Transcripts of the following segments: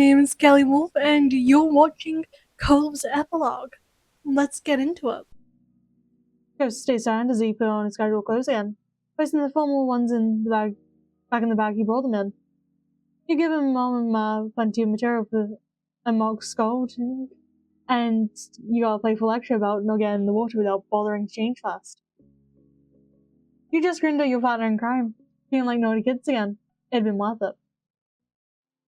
name is Kelly Wolf, and you're watching Cove's epilogue. Let's get into it. Cove stays silent as he put on his casual clothes again, placing the formal ones in the bag, back in the bag he brought them in. You give him Mom and Ma plenty of material for a mock scolding, and you got a playful lecture about not getting in the water without bothering to change fast. You just grinned at your partner in crime, feeling like naughty kids again. It'd been worth it.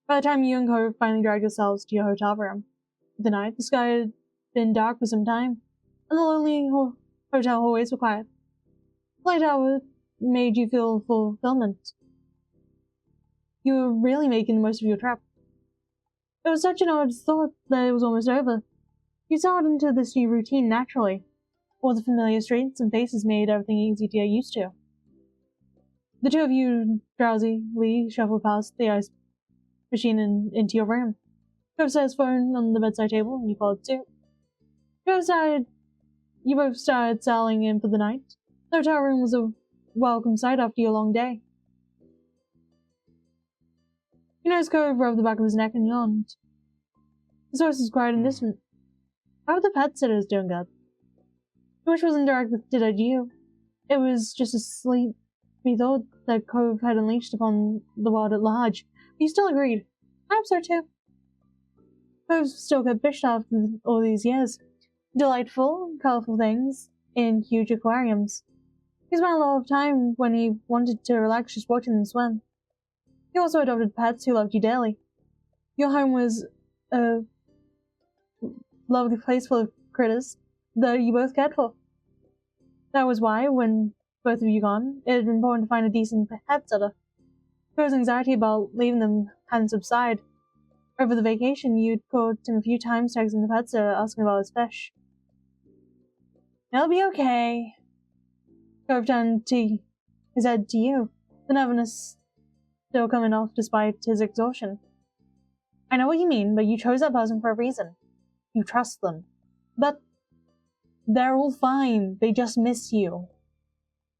By the time you and Cove finally dragged yourselves to your hotel room, the sky had been dark for some time, and the lonely hotel hallways were quiet. The light hour made you feel fulfillment. You were really making the most of your trip. It was such an odd thought that it was almost over. You settled into this new routine naturally. All the familiar streets and faces made everything easy to get used to. The two of you drowsily shuffled past the ice machine and into your room. Cove set his phone on the bedside table, and you followed suit. You both started settling in for the night. The hotel room was a welcome sight after your long day. You noticed Cove rubbed the back of his neck and yawned. His voice was quiet and distant. How are the pet sitters doing, good? Which wasn't directed at you. It was just a sleepy thought that Cove had unleashed upon the world at large. But you still agreed. I hope so too. Cove still kept fish after all these years. Delightful, colorful things in huge aquariums. He spent a lot of time when he wanted to relax just watching them swim. You also adopted pets who loved you dearly. Your home was a lovely place full of critters that you both cared for. That was why, when both of you gone, it had been important to find a decent pet sitter. Cove's anxiety about leaving them hadn't subsided. Over the vacation, you'd called him a few times texting the pet sitter asking about his fish. It'll be okay. Cove turned his head to you, the nervousness still coming off despite his exhaustion. I know what you mean, but you chose that person for a reason. You trust them. But they're all fine. They just miss you.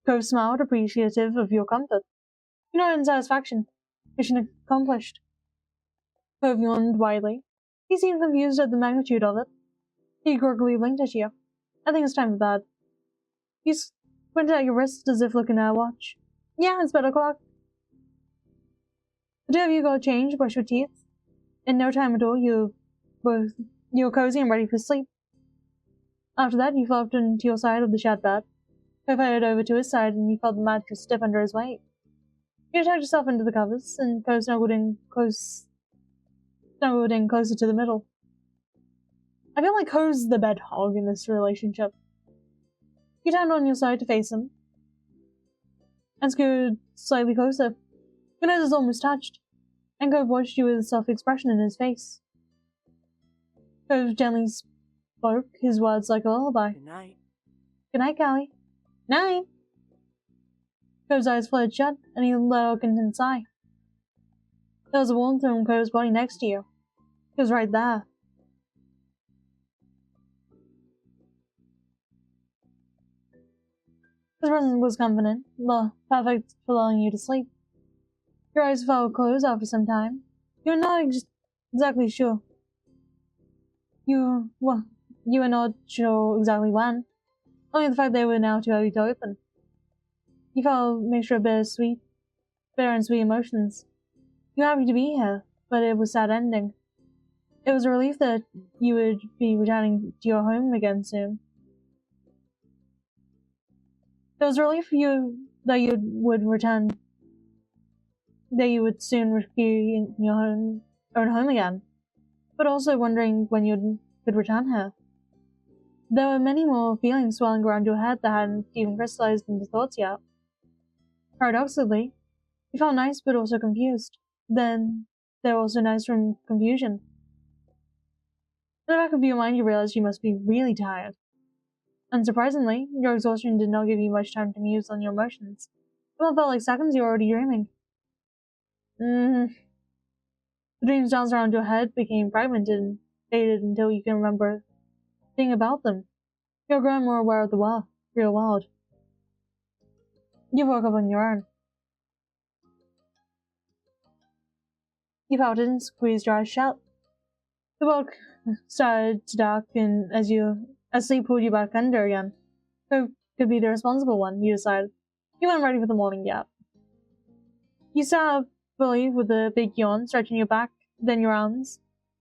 Cove smiled, appreciative of your comfort. You nodded in satisfaction. Mission accomplished. Cove yawned widely. He seemed confused at the magnitude of it. He groggily blinked at you. I think it's time for bed. You squinted at your wrist as if looking at a watch. Yeah, it's bed o'clock. The two of you got changed, brushed your teeth. In no time at all, you were cozy and ready for sleep. After that, you flopped into your side of the shed bed. Cove headed over to his side, and you felt the mattress stiff under his weight. You tucked yourself into the covers, and Cove snuggled in closer to the middle. I feel like Cove's the bed hog in this relationship. You turned on your side to face him, and scooted slightly closer. Your noses almost touched, and Cove watched you with a soft expression in his face. Cove gently spoke his words like a lullaby. Good night. Good night, Callie. Night. Cove's eyes fluttered shut, and he let out a content sigh. There was a warmth from Cove's body next to you. He was right there. His presence was confident, perfect for lulling you to sleep. Your eyes fell closed after some time. You were not exactly sure. You were not sure exactly when. Only the fact they were now too heavy to open. You felt a mixture of bitter and sweet emotions. You were happy to be here, but it was sad ending. It was a relief that you would be returning to your home again soon. It was a relief that you would soon be in your own home again, but also wondering when you could return here. There were many more feelings swirling around your head that hadn't even crystallized into thoughts yet. Paradoxically, you felt nice but also confused. Then, they were also nice from confusion. In the back of your mind, you realized you must be really tired. Unsurprisingly, your exhaustion did not give you much time to muse on your emotions. It felt like seconds you were already dreaming. The dreams danced around your head, became fragmented and faded until you can remember a thing about them. You're growing more aware of the real world. You woke up on your own. You felt it and squeezed your eyes shut. The bulk started to darken as sleep pulled you back under again. Who could be the responsible one, you decided. You weren't ready for the morning yet. You sat up fully with a big yawn, stretching your back, then your arms,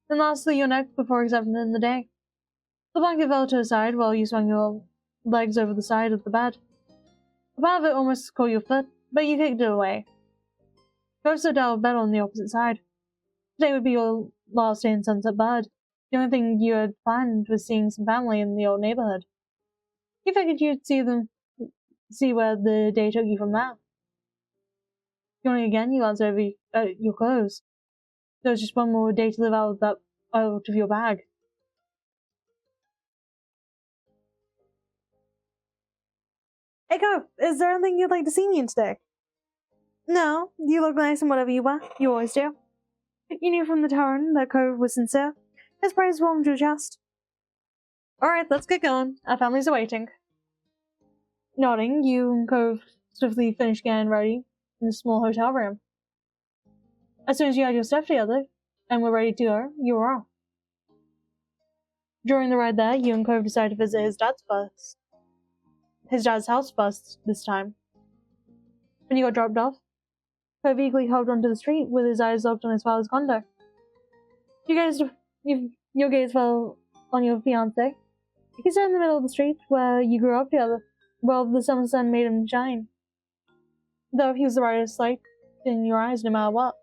then lastly your neck before accepting the day. The blanket fell to the side while you swung your legs over the side of the bed. A part of it almost caught your foot, but you kicked it away. Go sit down with bed on the opposite side. Today would be your last day in Sunset Bed. The only thing you had planned was seeing some family in the old neighborhood. You figured you'd see where the day took you from there. Yawning again, you glanced over your clothes. There was just one more day to live out of your bag. Hey, Cove, is there anything you'd like to see me in today? No, you look nice in whatever you wear. You always do. You knew from the tone that Cove was sincere. His praise warmed your chest. Alright, let's get going. Our families are waiting. Nodding, you and Cove swiftly finished getting ready in the small hotel room. As soon as you had your stuff together and were ready to go, you were off. During the ride there, you and Cove decided to visit his dad's house first this time. When you got dropped off, Cove eagerly held onto the street with his eyes locked on his father's condo. Your gaze fell on your fiancé. He stood in the middle of the street where you grew up together, while the summer sun made him shine. Though he was the brightest light in your eyes no matter what.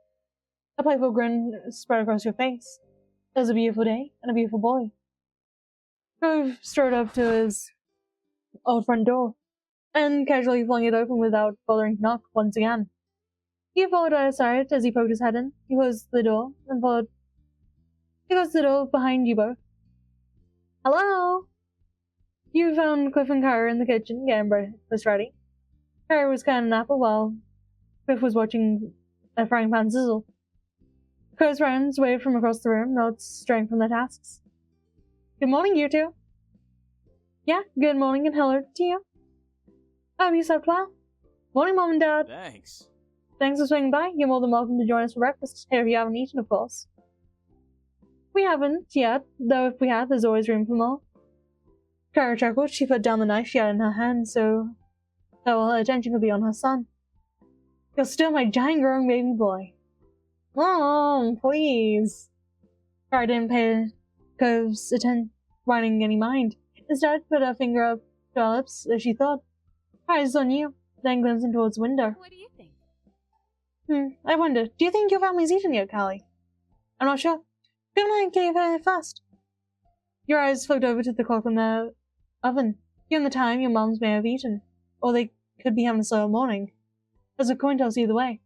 A playful grin spread across your face. It was a beautiful day and a beautiful boy. Cove strode up to his old front door and casually flung it open without bothering to knock once again. He followed out his side as he poked his head in. He closed the door behind you both. Hello? You found Cliff and Kara in the kitchen getting breakfast ready. Kara was cutting an apple while Cliff was watching a frying pan sizzle. Cove's friends waved from across the room, not straying from their tasks. Good morning, you two. Yeah, good morning and hello to you. I hope you slept well. Morning, Mom and Dad. Thanks. Thanks for swinging by. You're more than welcome to join us for breakfast, if you haven't eaten, of course. We haven't yet, though if we have, there's always room for more. Kara chuckled. She put down the knife she had in her hand so that all her attention could be on her son. You're still my giant growing baby boy. Oh, please. Kara didn't pay Cove's whining any mind. Instead, put her finger up to her lips as she thought. Eyes on you, then glancing towards the window. What do you think? I wonder, do you think your family's eaten yet, Callie? I'm not sure. Good night, get first. Your eyes flicked over to the clock in the oven. Given the time, your moms may have eaten, or they could be having a slow morning. There's a coin toss either way.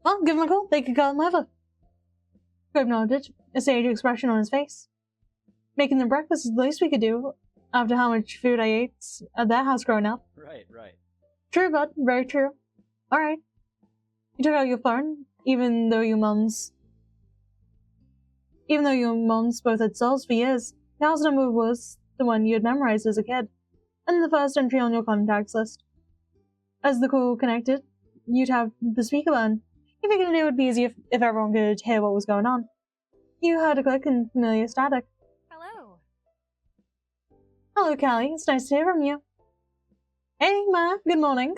Well, give them a call. They could call them over. Cove nodded, a sage expression on his face. Making them breakfast is the least we could do, after how much food I ate at their house growing up. Right. True, bud. Very true. Alright. You took out your phone, even though your moms both had cells for years. The house number was the one you had memorized as a kid, and the first entry on your contacts list. As the call connected, you'd have the speaker on. You figured it would be easy if everyone could hear what was going on. You heard a click and familiar static. Hello. Hello, Callie. It's nice to hear from you. Hey, Ma. Good morning.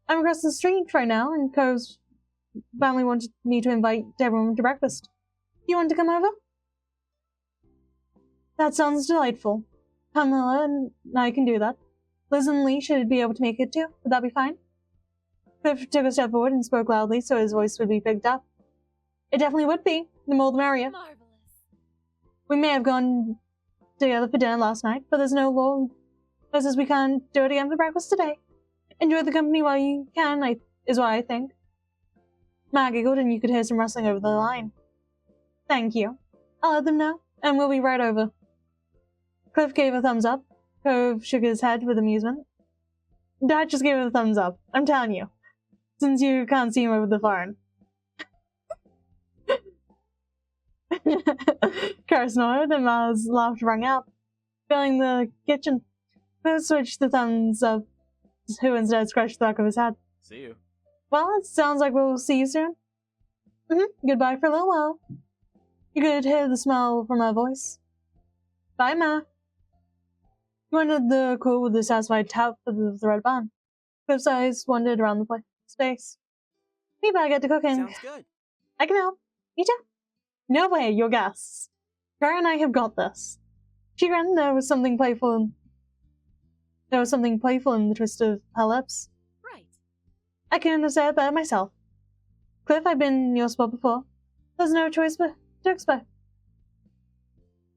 I'm across the street right now, and Cove's family wanted me to invite everyone to breakfast. You want to come over? That sounds delightful. Pamela and I can do that. Liz and Lee should be able to make it too. Would that be fine? Cliff took a step forward and spoke loudly so his voice would be picked up. It definitely would be. The more the merrier. Marvelous. We may have gone together for dinner last night, but there's no law that says we can't do it again for breakfast today. Enjoy the company while you can, is what I think. Ma giggled and you could hear some rustling over the line. Thank you. I'll let them know, and we'll be right over. Cliff gave a thumbs up. Cove shook his head with amusement. Dad just gave it a thumbs up, I'm telling you. Since you can't see him over the phone. Kara snorted and Ma's laugh rang out, filling the kitchen. Cliff switched the thumbs up, who instead scratched the back of his head. See you. Well, it sounds like we'll see you soon. Goodbye for a little while. You could hear the smell from her voice. Bye, Ma. You entered the court with a satisfied tap of the red band. Cliff's eyes wandered around the space. We better get to cooking. Sounds good. I can help. You too? No way, your guests. Kara and I have got this. She grinned. There was something playful in the twist of her lips. Right. I couldn't have said it better myself. Cliff, I've been in your spot before. There's no choice but to expect.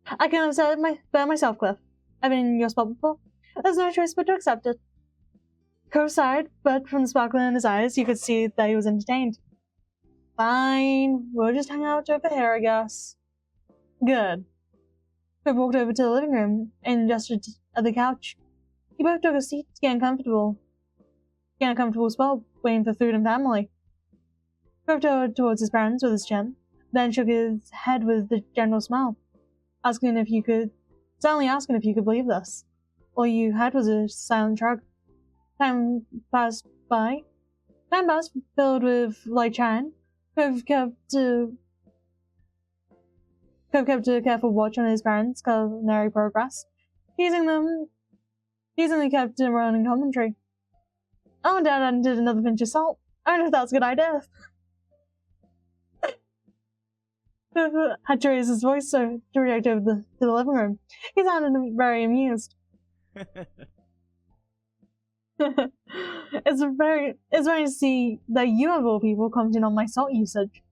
I couldn't have said it better myself, Cliff. I've been in your spot before. There's no choice but to accept it. Cove sighed, but from the sparkle in his eyes, you could see that he was entertained. Fine, we'll just hang out over here, I guess. Good. Cove walked over to the living room and gestured at the couch. He both took a seat to get uncomfortable spot, waiting for food and family. Cove turned towards his parents with his chin, then shook his head with a general smile, certainly asking if you could believe this. All you had was a silent shrug. Time passed, filled with light shine. Cove kept a careful watch on his parents' culinary progress, easily kept a running commentary. Oh, Dad added another pinch of salt. I don't know if that's a good idea. Had to raise his voice to react over to the living room. He sounded very amused. It's very to see that you of all people commenting on my salt usage.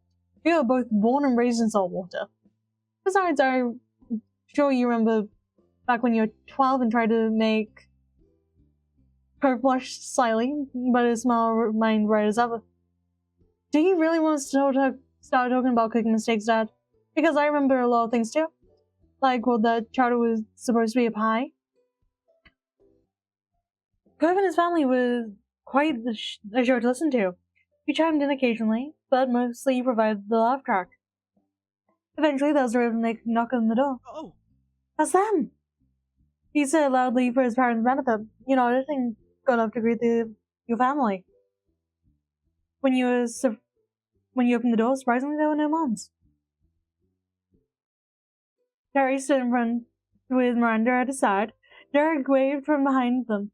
You are both born and raised in saltwater. Besides, I'm sure you remember back when you were 12 and tried to make her blush slightly, but his smile remained bright as ever. Do you really want to start talking about cooking mistakes, Dad? Because I remember a lot of things too. Like, well, the chowder was supposed to be a pie. Cove and his family was quite a show to listen to. He chimed in occasionally, but mostly provided the laugh track. Eventually, there was a knock on the door. Oh! That's them! He said loudly for his parents' benefit. You know, I didn't got up to greet your family. When you opened the door, surprisingly, there were no moms. Terry stood in front with Miranda at his side. Derek waved from behind them.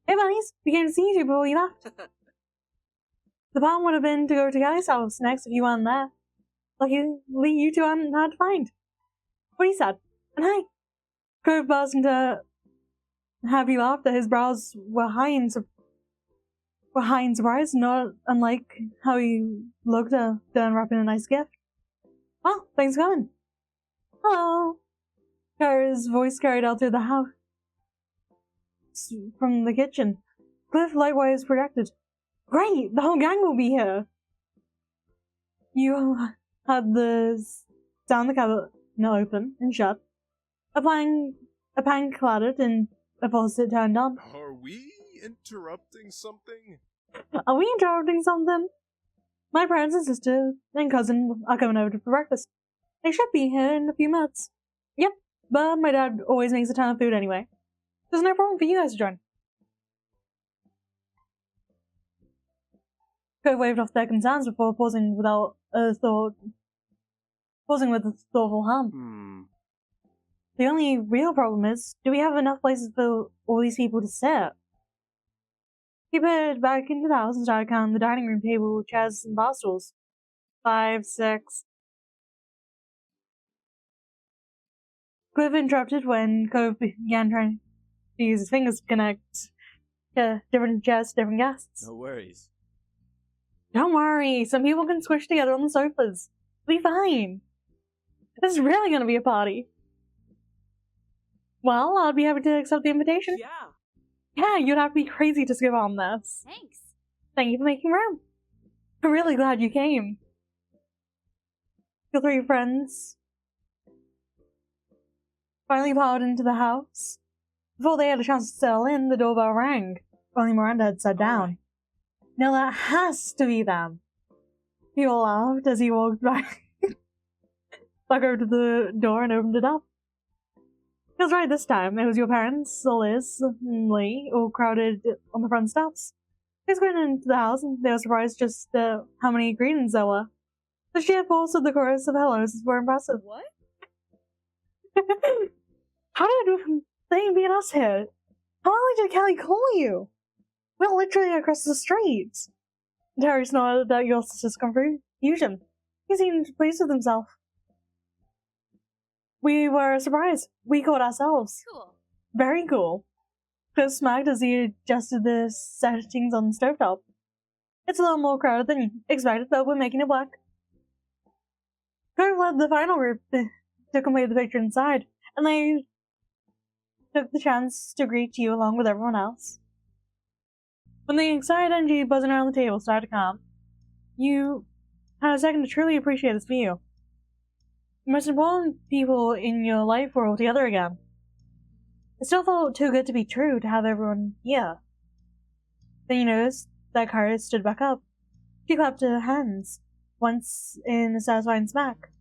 Hey, buddies, we came to see you before you left. The plan would have been to go to Galley's house next if you weren't there. Luckily, you two hadn't hard to find. What he said. And hi. Cove burst into happy laughter. His brows were high in surprise, not unlike how he looked at unwrapping a nice gift. Well, thanks for coming. Hello. Kara's voice carried out through the house from the kitchen. Cliff likewise projected. Great, the whole gang will be here. You had the cabinet open and shut. A pan clattered and a faucet turned on. Are we interrupting something? Are we interrupting something? My parents and sister and cousin are coming over for breakfast. They should be here in a few minutes. Yep, but my dad always makes a ton of food anyway. There's no problem for you guys to join. Cove waved off their concerns before pausing with a thoughtful hum. The only real problem is, do we have enough places for all these people to sit? He put back into the house and started counting the dining room table, chairs, and bar stools. 5, 6. Cliff interrupted when Cove began trying to use his fingers to connect to different chairs to different guests. No worries. Don't worry, some people can squish together on the sofas. It'll be fine. This is really gonna be a party. Well, I'd be happy to accept the invitation. Yeah, you'd have to be crazy to skip on this. Thanks. Thank you for making room. I'm really glad you came. Your three friends finally piled into the house. Before they had a chance to settle in, the doorbell rang. Only Miranda had sat down. Now that has to be them. He all laughed as he walked back over to the door and opened it up. He was right this time. It was your parents, Liz, and Lee, all crowded on the front steps. They was going into the house and they were surprised just how many greetings there were. The sheer force of the chorus of hellos were impressive. What? How did they beat us here? How early did Kelly call you? We're literally across the street. Terry snorted at your sister's confusion. He seemed pleased with himself. We were surprised. We caught ourselves. Cool. Very cool. Cliff smacked as he adjusted the settings on the stovetop. It's a little more crowded than expected, but we're making it work. Cove led the final group to complete the picture inside, and they took the chance to greet you along with everyone else. When the excited energy buzzing around the table started to calm, you had a second to truly appreciate this view. The most important people in your life were all together again. It still felt too good to be true to have everyone here. Then you noticed that Kara stood back up. She clapped her hands, once in a satisfying smack.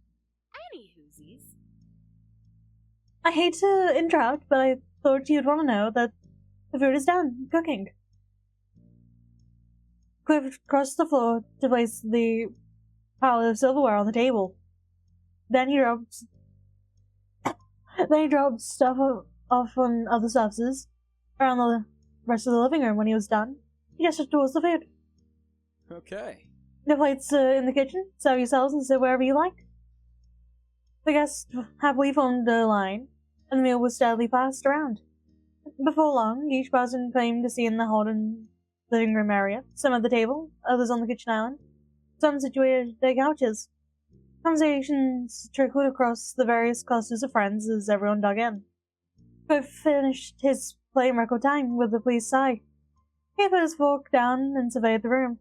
Any whoosies. I hate to interrupt, but I thought you'd want to know that the food is done, cooking. Cliff crossed the floor to place the pile of silverware on the table. Then he dropped stuff off on other surfaces around the rest of the living room. When he was done, he gestured towards the food. Okay. The plates are in the kitchen. Serve yourselves and sit wherever you like. The guests happily formed a line, and the meal was steadily passed around. Before long, each person claimed to see in the Holden living room area, some at the table, others on the kitchen island, some situated at their couches. Conversations trickled across the various clusters of friends as everyone dug in. Cliff finished his play in record time with a pleased sigh. He put his fork down and surveyed the room.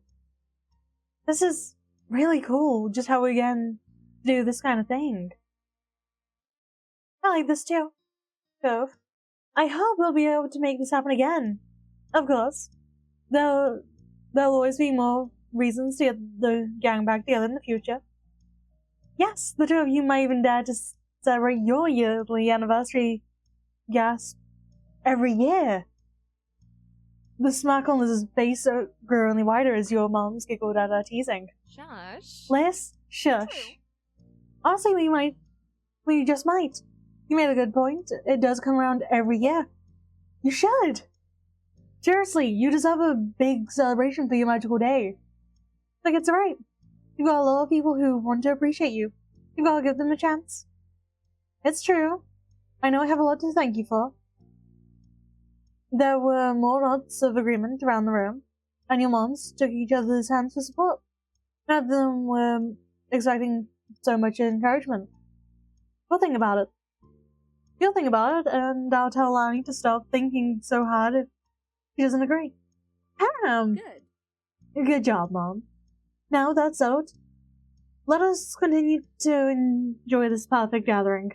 This is really cool, just how we can do this kind of thing. I like this too, Cove. I hope we'll be able to make this happen again. Of course. There'll always be more reasons to get the gang back together in the future. Yes, the two of you might even dare to celebrate your yearly anniversary gasp every year. The smirk on Liz's face grew only wider as your moms giggled at her teasing. Shush. Liz, shush. Honestly, we just might. You made a good point. It does come around every year. You should. Seriously, you deserve a big celebration for your magical day. Like, it's right. You've got a lot of people who want to appreciate you. You've got to give them a chance. It's true. I know I have a lot to thank you for. There were more nods of agreement around the room, and your moms took each other's hands for support. None of them were expecting so much encouragement. We'll think about it. You'll think about it, and I'll tell Lani to stop thinking so hard if she doesn't agree. Good. Good job, Mom. Now that's settled, let us continue to enjoy this perfect gathering.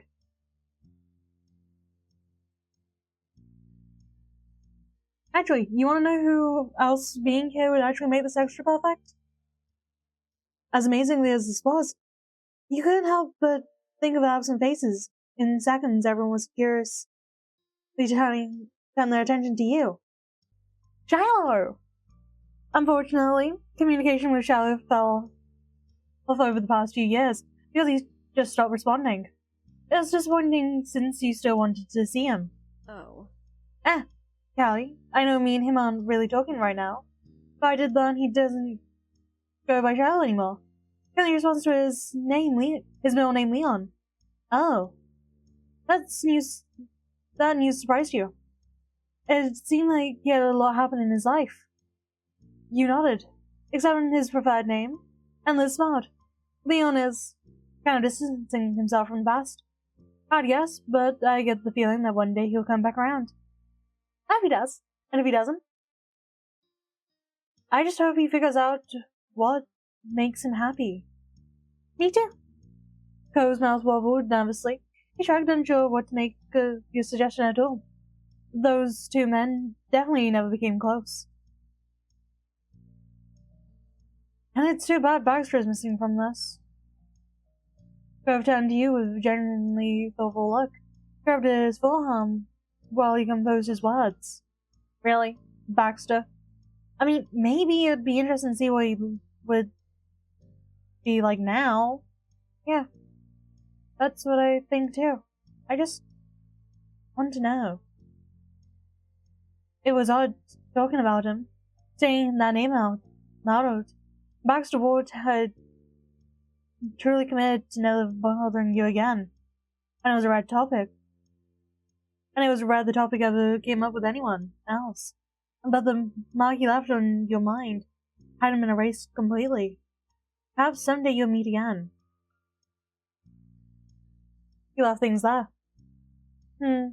Actually, you want to know who else being here would actually make this extra perfect? As amazingly as this was, you couldn't help but think of the absent faces. In seconds, everyone was curiously turning their attention to you. Shiloh! Unfortunately, communication with Shiloh fell off over the past few years because he just stopped responding. It was disappointing since you still wanted to see him. Oh. Callie, I know me and him aren't really talking right now, but I did learn he doesn't go by Shiloh anymore. He only responds to his middle name Leon. Oh. That news surprised you. It seemed like he had a lot happen in his life. You nodded, except in his preferred name, and Liz smiled. Leon is kind of distancing himself from the past. I'd guess, but I get the feeling that one day he'll come back around. I hope he does, and if he doesn't, I just hope he figures out what makes him happy. Me too. Cove's mouth wobbled nervously. He shrugged, unsure what to make of your suggestion at all. Those two men definitely never became close. And it's too bad Baxter is missing from this. Cove turned to you with a genuinely thoughtful look, grabbed at his forearm while he composed his words. Really? Baxter? I mean, maybe it'd be interesting to see what he would be like now. Yeah, that's what I think too. I just want to know. It was odd talking about him, saying that name out loud. Baxter Ward had truly committed to never bothering you again. And it was a red topic. And it was rare the topic ever came up with anyone else. But the mark you left on your mind hadn't been erased completely. Perhaps someday you'll meet again. You left things there. There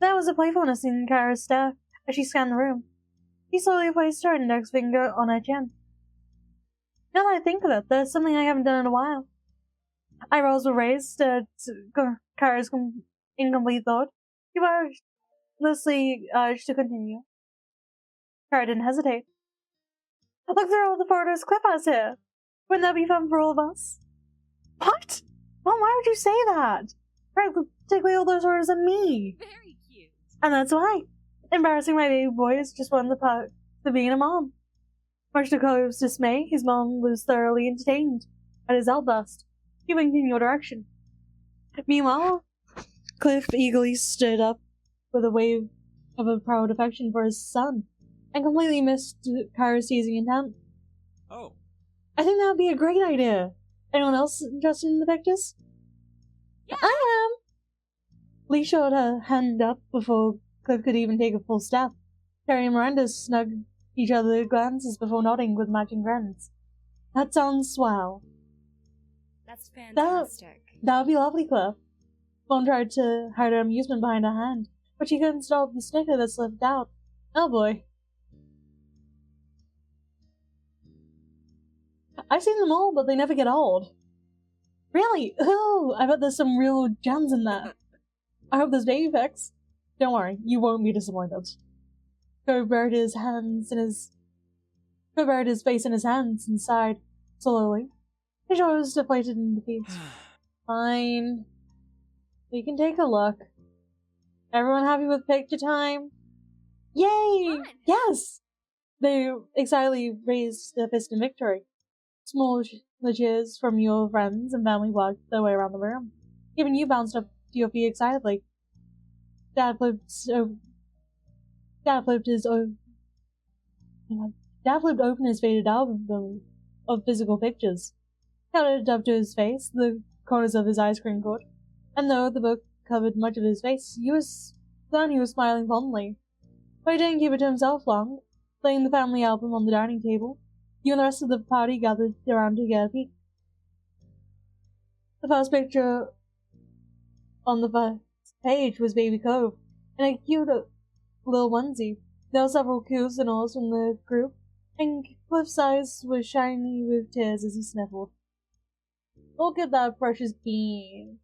was a playfulness in Kara's stare as she scanned the room. He slowly placed her index finger on her chin. Now that I think of it, there's something I haven't done in a while. Eyebrows were raised at Kara's incomplete thought. He wordlessly urged to continue. Kara didn't hesitate. Look through all the photos Cliff has here. Wouldn't that be fun for all of us? What? Mom, why would you say that? Practically all those orders are me. Very cute. And that's why. Embarrassing my baby boy is just one of the parts of being a mom. Much to Cove's dismay, his mom was thoroughly entertained at his outburst. He winked in your direction. Meanwhile, Cliff eagerly stood up with a wave of a proud affection for his son, and completely missed Kara's teasing intent. Oh. I think that would be a great idea. Anyone else interested in the pictures? Yeah. I am! Lee showed her hand up before Cliff could even take a full step. Terry and Miranda snugged each other glances before nodding with matching grins. That sounds swell. That's fantastic. That would be lovely, Cliff. Mom tried to hide her amusement behind her hand, but she couldn't stop the snicker that slipped out. Oh boy. I've seen them all, but they never get old. Really? Ooh, I bet there's some real gems in there. I hope there's baby pics. Don't worry, you won't be disappointed. Cove buried his face in his hands and sighed slowly. His shoulders deflated in defeat. Fine. We can take a look. Everyone happy with picture time? Yay! Fun. Yes! They excitedly raised their fist in victory. Small cheers from your friends and family worked their way around the room. Even you bounced up to your feet excitedly. Dad flipped open his faded album of physical pictures. Held it up to his face, the corners of his eyes crinkled, and though the book covered much of his face, he was smiling fondly. But he didn't keep it to himself long, laying the family album on the dining table. You and the rest of the party gathered around to get a peek. The first picture on the first page was Baby Cove, in a cute little onesie. There were several coos and ahs from the group, and Cliff's eyes were shiny with tears as he sniffled. Look at that precious bean.